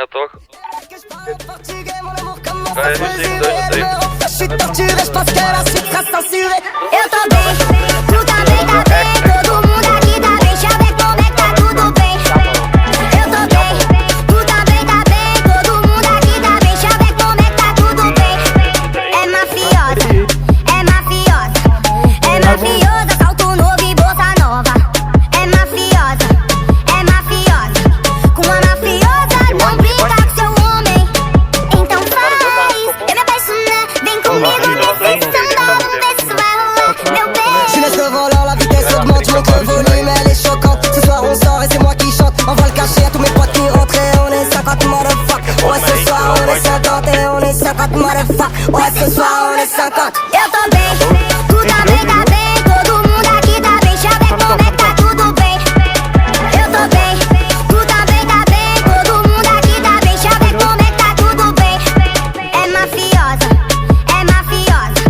Eu tô. Eu tô bem, tu também tá bem. Todo mundo aqui tá bem, deixa eu ver como é que tá tudo bem. Eu tô bem, tu também tá bem. Todo mundo aqui tá bem, deixa eu ver como é que tá tudo bem. É mafiosa, é mafiosa, é mafiosa, salto novo e bolsa nova. É mafiosa, é mafiosa, com a mafiosa não brinca com seu homem. Então faz, eu me apaixonar, vem comigo nesse samba, vamos ver se vai rolar, meu bem. Je laisse le volant, la vitesse augmente, je monte le volume, elle est choquante. Ce soir on sort et c'est moi qui chante. On va le cacher à tous mes potes qui rentrent et on est 50 motherfuck. Ouais ce soir on est 50 et on est 50 motherfuck. Ouais ce soir on est 50. Eu tô bem, tu também tá bem. Todo mundo aqui tá bem, deixa eu ver como é que tá tudo bem. Eu tô bem, tu também tá bem. Todo mundo aqui tá bem, deixa eu ver como é que tá tudo bem. É mafiosa, é mafiosa,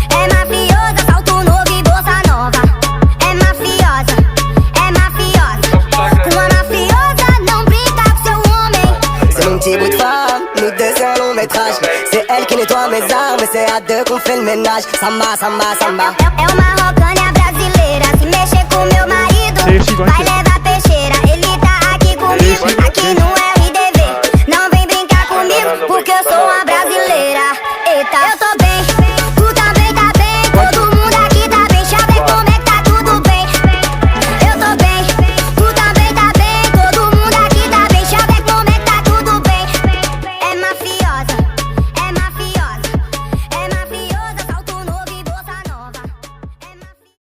é mafiosa, salto novo e bolsa nova. É mafiosa, com a mafiosa não brinca com seu homem. C'est mon petit bout de femme, nous deux c'est un long métrage. C'est elle qui nettoie mes armes et c'est à deux qu'on fait le ménage. Samba, samba, samba. É uma rocanha brasileira, se mexer com meu marido vai levar